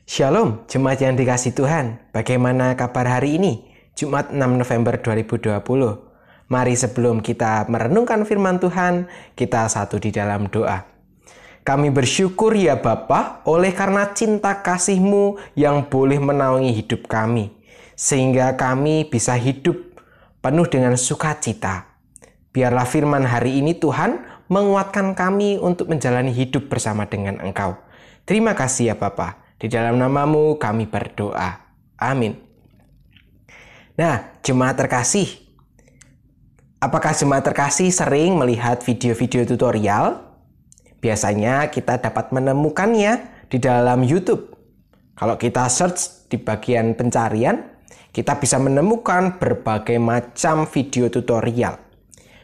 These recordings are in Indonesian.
Shalom, jemaat yang dikasih Tuhan. Bagaimana kabar hari ini? Jumat 6 November 2020. Mari sebelum kita merenungkan firman Tuhan, kita satu di dalam doa. Kami bersyukur ya Bapa, oleh karena cinta kasih-Mu yang boleh menaungi hidup kami, sehingga kami bisa hidup penuh dengan sukacita. Biarlah firman hari ini Tuhan menguatkan kami untuk menjalani hidup bersama dengan Engkau. Terima kasih ya Bapa. Di dalam nama-Mu kami berdoa. Amin. Nah, jemaat terkasih, apakah jemaat terkasih sering melihat video-video tutorial? Biasanya kita dapat menemukannya di dalam YouTube. Kalau kita search di bagian pencarian, kita bisa menemukan berbagai macam video tutorial.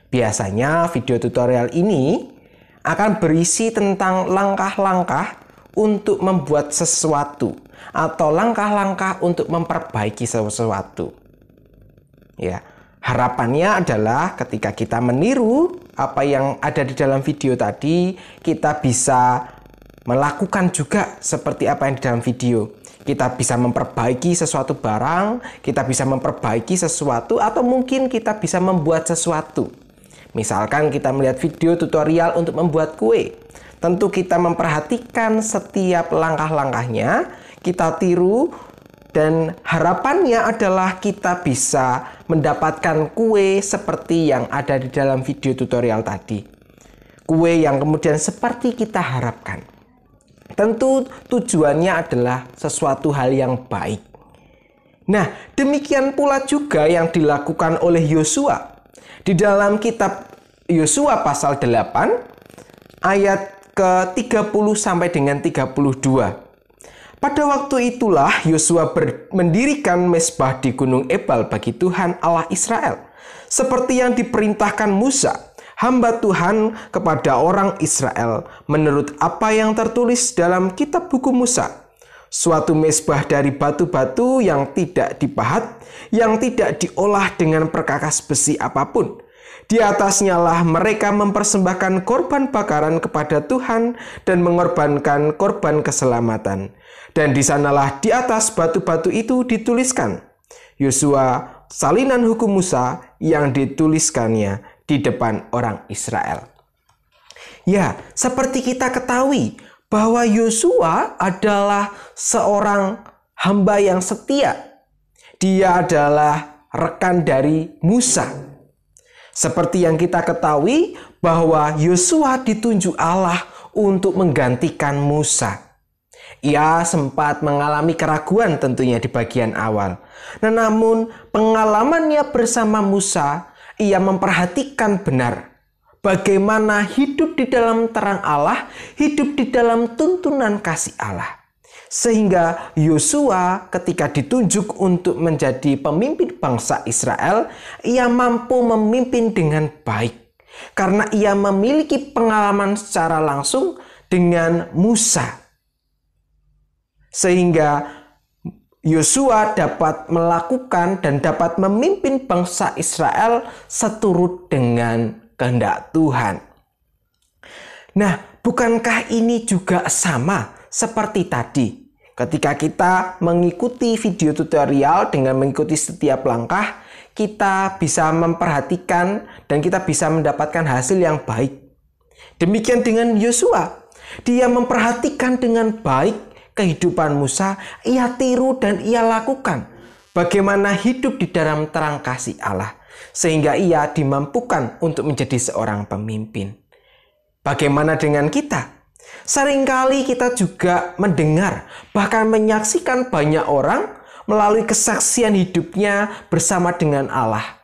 Biasanya video tutorial ini akan berisi tentang langkah-langkah untuk membuat sesuatu atau langkah-langkah untuk memperbaiki sesuatu. Ya, harapannya adalah ketika kita meniru apa yang ada di dalam video tadi, kita bisa melakukan juga seperti apa yang di dalam video. Kita bisa memperbaiki sesuatu barang, kita bisa memperbaiki sesuatu, atau mungkin kita bisa membuat sesuatu. Misalkan kita melihat video tutorial untuk membuat kue. Tentu kita memperhatikan setiap langkah-langkahnya, kita tiru, dan harapannya adalah kita bisa mendapatkan kue seperti yang ada di dalam video tutorial tadi. Kue yang kemudian seperti kita harapkan. Tentu tujuannya adalah sesuatu hal yang baik. Nah, demikian pula juga yang dilakukan oleh Yosua. Di dalam kitab Yosua pasal 8 ayat ke-30 sampai dengan 32. Pada waktu itulah Yosua mendirikan mezbah di Gunung Ebal bagi Tuhan Allah Israel, seperti yang diperintahkan Musa, hamba Tuhan, kepada orang Israel, menurut apa yang tertulis dalam kitab buku Musa. Suatu mezbah dari batu-batu yang tidak dipahat, yang tidak diolah dengan perkakas besi apapun. Di atasnya lah mereka mempersembahkan korban bakaran kepada Tuhan dan mengorbankan korban keselamatan. Dan di sanalah di atas batu-batu itu dituliskan Yosua, salinan hukum Musa yang dituliskannya di depan orang Israel. Ya, seperti kita ketahui bahwa Yosua adalah seorang hamba yang setia. Dia adalah rekan dari Musa. Seperti yang kita ketahui bahwa Yosua ditunjuk Allah untuk menggantikan Musa. Ia sempat mengalami keraguan tentunya di bagian awal. Namun pengalamannya bersama Musa, ia memperhatikan benar bagaimana hidup di dalam terang Allah, hidup di dalam tuntunan kasih Allah. Sehingga Yosua ketika ditunjuk untuk menjadi pemimpin bangsa Israel, ia mampu memimpin dengan baik. Karena ia memiliki pengalaman secara langsung dengan Musa. Sehingga Yosua dapat melakukan dan dapat memimpin bangsa Israel seturut dengan kehendak Tuhan. Nah, bukankah ini juga sama seperti tadi? Ketika kita mengikuti video tutorial dengan mengikuti setiap langkah, kita bisa memperhatikan dan kita bisa mendapatkan hasil yang baik. Demikian dengan Yosua. Dia memperhatikan dengan baik kehidupan Musa, ia tiru dan ia lakukan. Bagaimana hidup di dalam terang kasih Allah. Sehingga ia dimampukan untuk menjadi seorang pemimpin. Bagaimana dengan kita? Seringkali kita juga mendengar, bahkan menyaksikan banyak orang melalui kesaksian hidupnya bersama dengan Allah.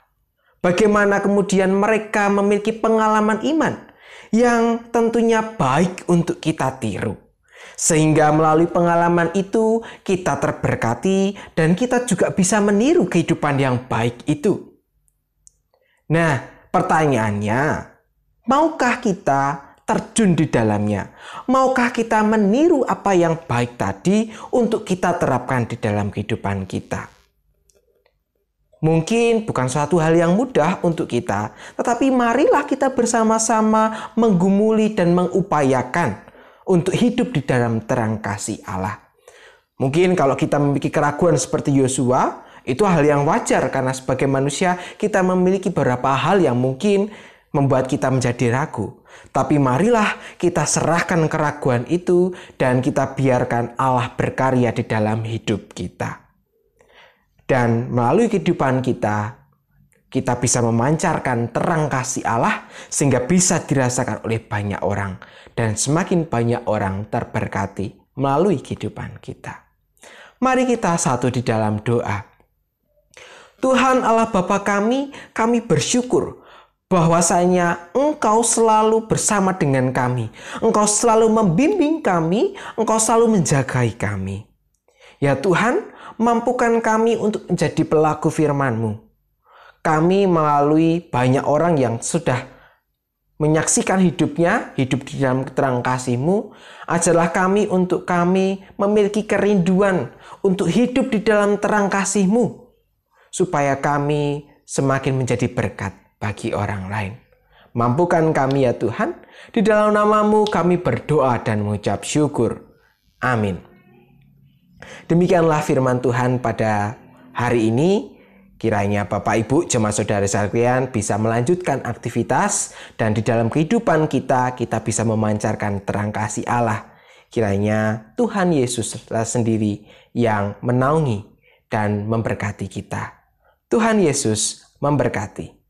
Bagaimana kemudian mereka memiliki pengalaman iman yang tentunya baik untuk kita tiru. Sehingga melalui pengalaman itu kita terberkati dan kita juga bisa meniru kehidupan yang baik itu. Nah, pertanyaannya, maukah kita terjun di dalamnya? Maukah kita meniru apa yang baik tadi untuk kita terapkan di dalam kehidupan kita? Mungkin bukan suatu hal yang mudah untuk kita, tetapi marilah kita bersama-sama menggumuli dan mengupayakan untuk hidup di dalam terang kasih Allah. Mungkin kalau kita memiliki keraguan seperti Yosua, itu hal yang wajar karena sebagai manusia kita memiliki beberapa hal yang mungkin membuat kita menjadi ragu. Tapi marilah kita serahkan keraguan itu dan kita biarkan Allah berkarya di dalam hidup kita. Dan melalui kehidupan kita bisa memancarkan terang kasih Allah sehingga bisa dirasakan oleh banyak orang. Dan semakin banyak orang terberkati melalui kehidupan kita. Mari kita satu di dalam doa. Tuhan Allah Bapa kami bersyukur bahwasanya Engkau selalu bersama dengan kami. Engkau selalu membimbing kami, Engkau selalu menjagai kami. Ya Tuhan, mampukan kami untuk menjadi pelaku firman-Mu. Kami melalui banyak orang yang sudah menyaksikan hidupnya, hidup di dalam terang kasih-Mu, ajarlah kami untuk kami memiliki kerinduan untuk hidup di dalam terang kasih-Mu, supaya kami semakin menjadi berkat bagi orang lain. Mampukan kami ya Tuhan, di dalam nama-Mu kami berdoa dan mengucap syukur. Amin. Demikianlah firman Tuhan pada hari ini. Kiranya Bapak Ibu jemaat saudara sekalian bisa melanjutkan aktivitas dan di dalam kehidupan kita bisa memancarkan terang kasih Allah. Kiranya Tuhan Yesus sendiri yang menaungi dan memberkati kita. Tuhan Yesus memberkati.